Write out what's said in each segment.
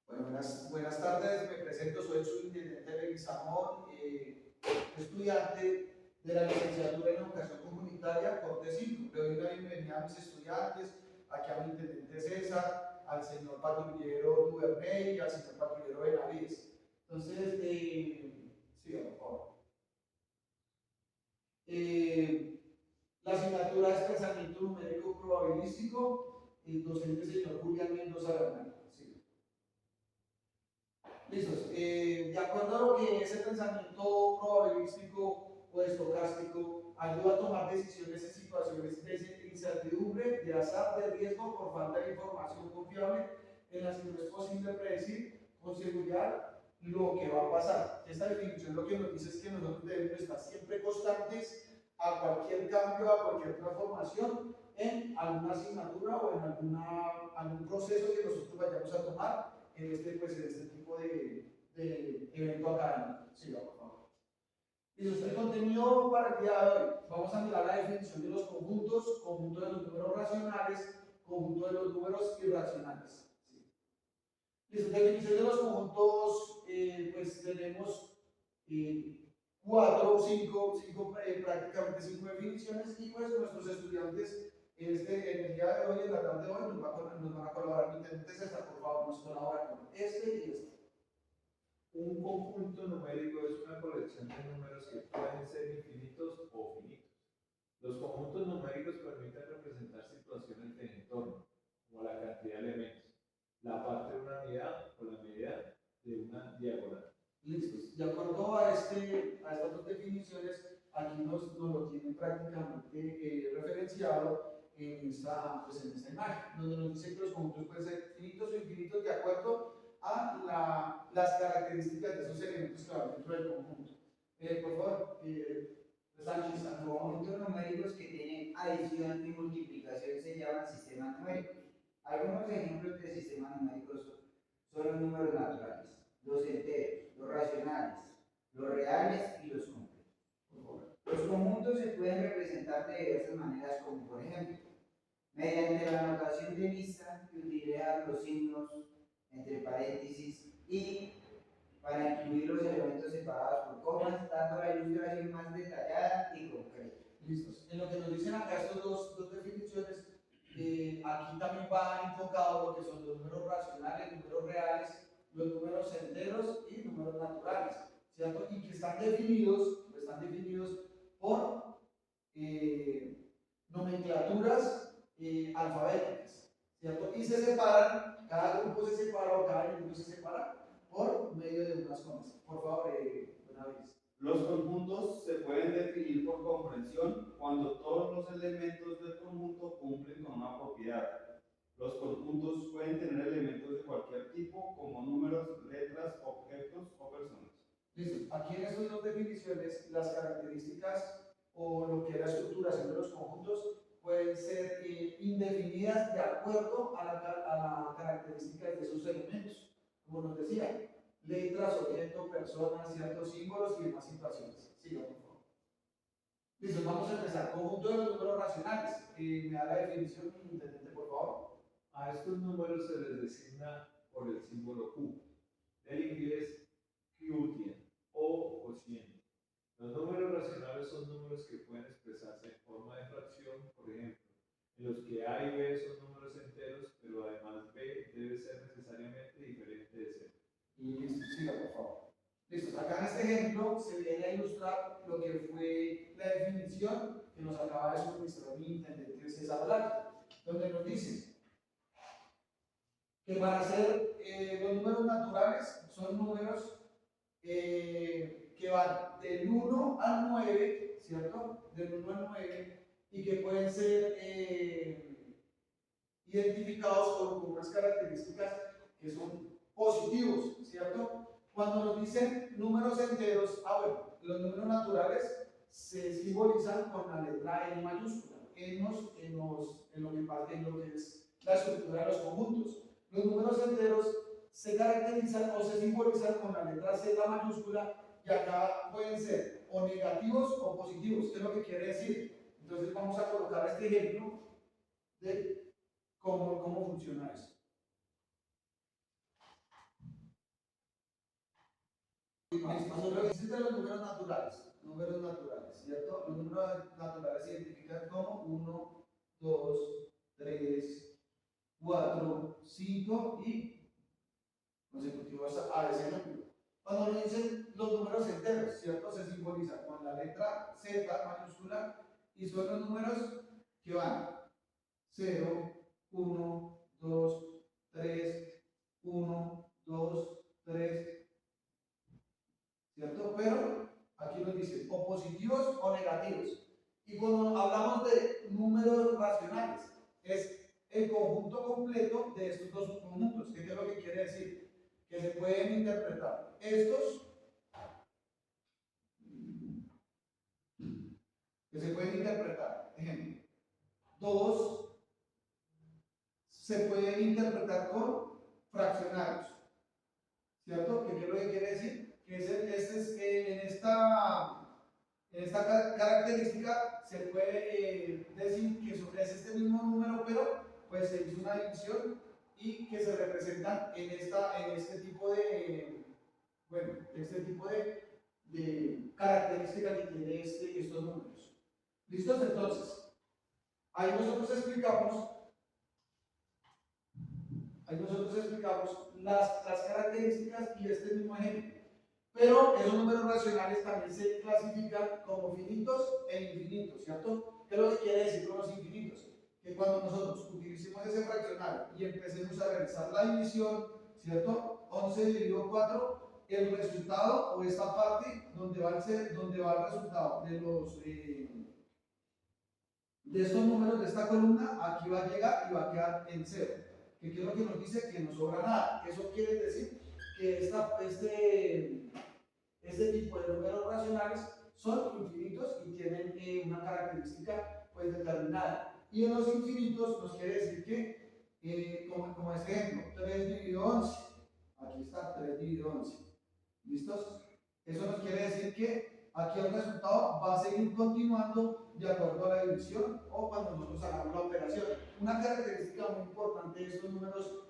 Bueno, buenas tardes, me presento, soy el subintendente Leguizamón, estudiante de la licenciatura en Educación Comunitaria, corte 5. Le doy la bienvenida a mis estudiantes, aquí a mi intendente César, al señor patrullero Duvernay y al señor patrullero Benavides. Entonces, siga, por favor. La asignatura es Pensamiento Numérico Probabilístico, el docente señor Julián Mendoza Bernal. Listos. De acuerdo a lo que es el pensamiento probabilístico o estocástico, ayuda a tomar decisiones en situaciones de incertidumbre, de azar, de riesgo por falta de información confiable en las que no es posible predecir con seguridad lo que va a pasar. Esta definición lo que nos dice es que nosotros debemos estar siempre constantes a cualquier cambio, a cualquier transformación en alguna asignatura o en algún proceso que nosotros vayamos a tomar en este tipo de evento académico. Siga, por favor. Listo, el contenido para el día de hoy. Vamos a mirar la definición de los conjuntos, conjunto de los números racionales, conjunto de los números irracionales. Sí. Listo, definición de los conjuntos, pues tenemos prácticamente cinco definiciones, y pues nuestros estudiantes en el día de hoy, en la tarde de hoy, nos van a colaborar. Mi intendente César, por favor, nos colabora con este y este. Un conjunto numérico es una colección de números que pueden ser infinitos o finitos. Los conjuntos numéricos permiten representar situaciones del entorno, como la cantidad de elementos, la parte de una unidad o la medida de una diagonal. Listos. De acuerdo a estas dos definiciones, aquí nos lo tienen prácticamente referenciado en esta imagen, donde nos dice que los conjuntos pueden ser finitos o infinitos de acuerdo a las características de esos elementos que van dentro del conjunto. Por favor, Sánchez, los conjuntos numéricos que tienen adición y multiplicación se llaman sistemas numéricos. Algunos ejemplos de sistemas numéricos son los números naturales, los enteros, los racionales, los reales y los completos. Los conjuntos se pueden representar de diversas maneras, como por ejemplo, mediante la notación de lista que utiliza los signos entre paréntesis y para incluir los elementos separados por comas, dando la ilustración más detallada y concreta. Listos. En lo que nos dicen acá estas dos definiciones, aquí también va enfocado lo que son los números racionales, números reales, los números enteros y números naturales, ¿cierto? Y que están definidos por nomenclaturas alfabéticas, ¿cierto? Y se separan, cada grupo se separa o cada elemento se separa por medio de unas comas. Por favor, Benavides. Los conjuntos se pueden definir por comprensión cuando todos los elementos del conjunto cumplen con una propiedad. Los conjuntos pueden tener elementos de cualquier tipo, como números, letras, objetos o personas. Listo. Aquí en estas dos definiciones, las características o lo que es la estructuración de los conjuntos pueden ser indefinidas de acuerdo a la característica de esos elementos. Como nos decía, letras, objetos, personas, ciertos símbolos y demás situaciones. Siga, por favor. Listo, vamos a empezar. Conjunto de los números racionales. Me da la definición, intendente, por favor. A estos números se les designa por el símbolo Q, del inglés quotient o cociente. Los números racionales son números que pueden expresarse en forma de fracción, por ejemplo, en los que A y B son números enteros, pero además B debe ser necesariamente diferente de C. Listo, siga, por favor. Listo, acá en este ejemplo se viene a ilustrar lo que fue la definición que nos acaba de suministrar mi intendente César Blanco, donde nos dice que para hacer los números naturales son números que van del 1 al 9, ¿cierto? Del 1 al 9, y que pueden ser identificados con unas características que son positivos, ¿cierto? Cuando nos dicen números enteros, bueno, los números naturales se simbolizan con la letra N mayúscula, en lo que es la estructura de los conjuntos. Los números enteros se caracterizan o se simbolizan con la letra Z mayúscula, y acá pueden ser o negativos o positivos. ¿Qué es lo que quiere decir? Entonces vamos a colocar este ejemplo de cómo funciona eso. Nosotros existen los números naturales, ¿cierto? Los números naturales se identifican como 1, 2, 3, 4, 5 y consecutivos a ese número. Cuando nos dicen los números enteros, ¿cierto? Se simboliza con la letra Z mayúscula y son los números que van 0, 1, 2, 3, 1, 2, 3, ¿cierto? Pero aquí nos dicen o positivos o negativos. Y cuando hablamos de números racionales, es el conjunto completo de estos dos conjuntos. ¿Qué es lo que quiere decir? Que se pueden interpretar estos, que se pueden interpretar, ejemplo, 2 se puede interpretar con fraccionarios, ¿cierto? ¿Qué es lo que quiere decir? Que en esta característica se puede decir que es este mismo número, pero pues se hizo una división y que se representan en este tipo de, bueno, este tipo de características que tiene estos números. ¿Listos? Entonces, ahí nosotros explicamos las características y este mismo ejemplo. Pero esos números racionales también se clasifican como finitos e infinitos, ¿cierto? ¿Qué es lo que quiere decir con los infinitos? Que cuando nosotros utilicemos ese fraccionario y empecemos a realizar la división, ¿cierto? 11 dividido 4, el resultado o esta parte donde va el resultado de estos números de esta columna, aquí va a llegar y va a quedar en 0. ¿Qué es lo que nos dice? Que no sobra nada. Eso quiere decir que este tipo de números racionales son infinitos y tienen una característica pues determinada. Y en los infinitos nos quiere decir que, como este ejemplo, 3 dividido 11. Aquí está 3 dividido 11. ¿Listos? Eso nos quiere decir que aquí el resultado va a seguir continuando de acuerdo a la división o cuando nosotros hagamos la operación. Una característica muy importante de estos números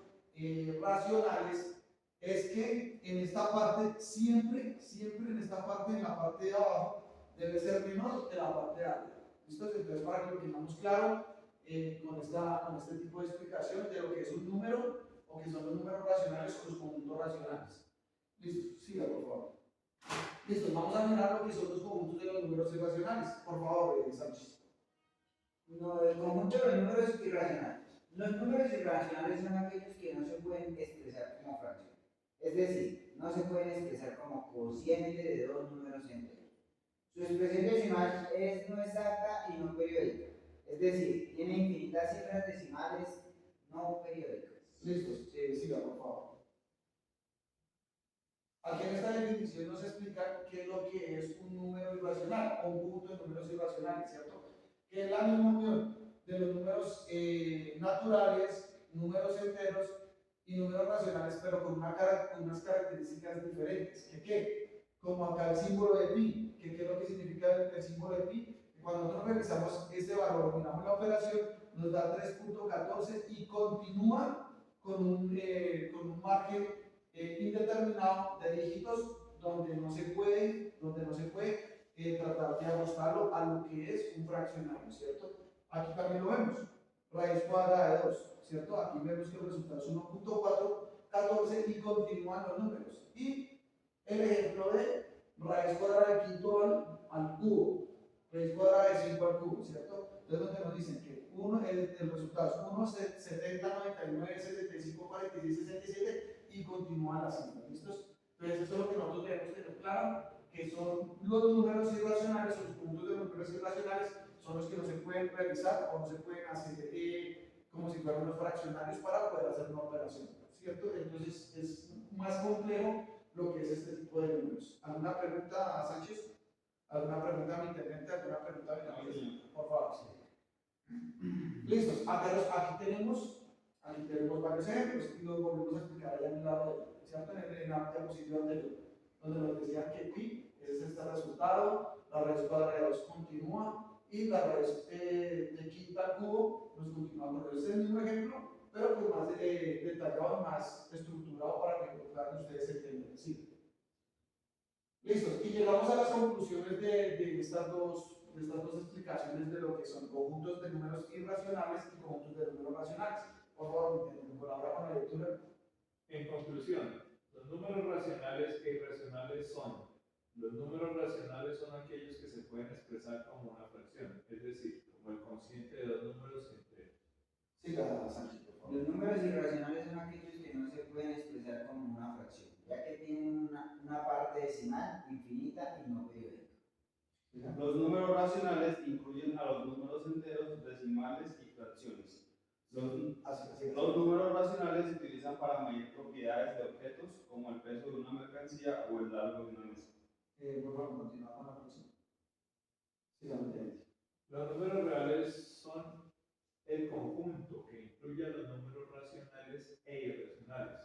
racionales es que en esta parte, siempre en esta parte, en la parte de abajo, debe ser menor que la parte de arriba. ¿Listo? Entonces, para que lo tengamos claro con este tipo de explicación de lo que es un número o que son los números racionales o los conjuntos racionales. Listo, siga por favor. Listo, vamos a mirar lo que son los conjuntos de los números irracionales. Por favor, Sánchez. No, el conjunto de los números irracionales. Los números irracionales son aquellos que no se pueden expresar como fracción. Es decir, no se pueden expresar como cociente de dos números enteros. Su expresión decimal es no exacta y no periódica. Es decir, tiene infinitas cifras decimales no periódicas. Listo, siga por favor. Aquí en esta definición nos explica qué es lo que es un número irracional o un conjunto de números irracionales, ¿cierto? Que es la misma unión de los números naturales, números enteros y números racionales, pero con unas características diferentes. ¿Qué? Como acá el símbolo de pi. ¿Qué es lo que significa el símbolo de pi? Cuando nosotros revisamos este valor, miramos la operación, nos da 3.14 y continúa con un margen indeterminado de dígitos donde no se puede tratar de ajustarlo a lo que es un fraccionario, ¿cierto? Aquí también lo vemos, raíz cuadrada de 2, ¿cierto? Aquí vemos que el resultado es 1.414 y continúan los números. Y el ejemplo de raíz cuadrada de quinto al cubo, raíz cuadrada de 5 al cubo, ¿cierto? Entonces, donde nos dicen que el resultado es 1, 70, 99, 75, 46, 67 y continúan las cifras, ¿listos? Entonces, eso es lo que nosotros debemos tener claro, que son los números irracionales, o los puntos de los números irracionales, son los que no se pueden realizar o no se pueden hacer como si fueran los fraccionarios para poder hacer una operación, ¿cierto? Entonces, es más complejo lo que es este tipo de números. ¿Alguna pregunta, Sánchez? ¿Alguna pregunta a mi intendente? ¿Alguna pregunta a mi intendente? Por favor. Listos. Aquí tenemos varios ejemplos y los volvemos a explicar allá en el lado, ¿cierto? En la diapositiva anterior, donde nos decían que pi es este resultado, la raíz cuadrada de 2 continúa y la raíz de quinta al cubo nos continúa con el mismo ejemplo, pero pues más detallado, más estructurado para que puedan ustedes entender. Sí. Listo, y llegamos a las conclusiones de estas dos explicaciones de lo que son conjuntos de números irracionales y conjuntos de números racionales. Por favor, me colabora con la lectura. En conclusión, los números racionales e irracionales son: los números racionales son aquellos que se pueden expresar como una fracción, es decir, como el cociente de dos números entre ellos. Siga, Sánchez, por favor. Los números irracionales son aquellos que no se pueden expresar como una fracción, ya que tienen una parte decimal infinita y no periódica. Los números racionales incluyen a los números enteros, decimales y fracciones. Los números racionales se utilizan para medir propiedades de objetos como el peso de una mercancía o el largo de una mesa. Por favor, continuamos con la próxima. Sigamos. Los números reales son el conjunto que incluye a los números racionales e irracionales.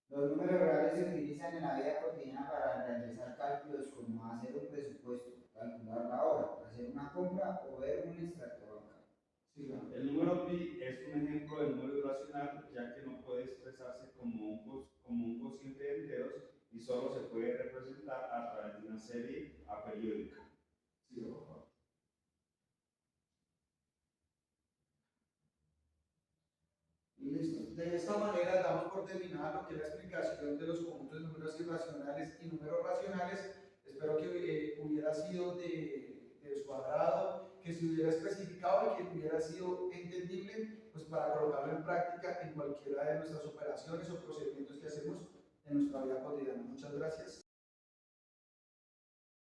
Los números reales se utilizan en la vida cotidiana para realizar cálculos como hacer un presupuesto, calcular la hora, hacer una compra o ver un extracto bancario. Sigamos. El número pi es un ejemplo de número irracional, ya que no puede expresarse como un cociente de enteros y solo se puede representar a través de una serie aperiódica. Siga, por favor. Listo. De esta manera damos por terminada lo que es la explicación de los conjuntos de números irracionales y números racionales. Espero que hubiera sido de su agrado, que se hubiera especificado y que hubiera sido entendible, pues para colocarlo en práctica en cualquiera de nuestras operaciones o procedimientos que hacemos en nuestra vida cotidiana. Muchas gracias.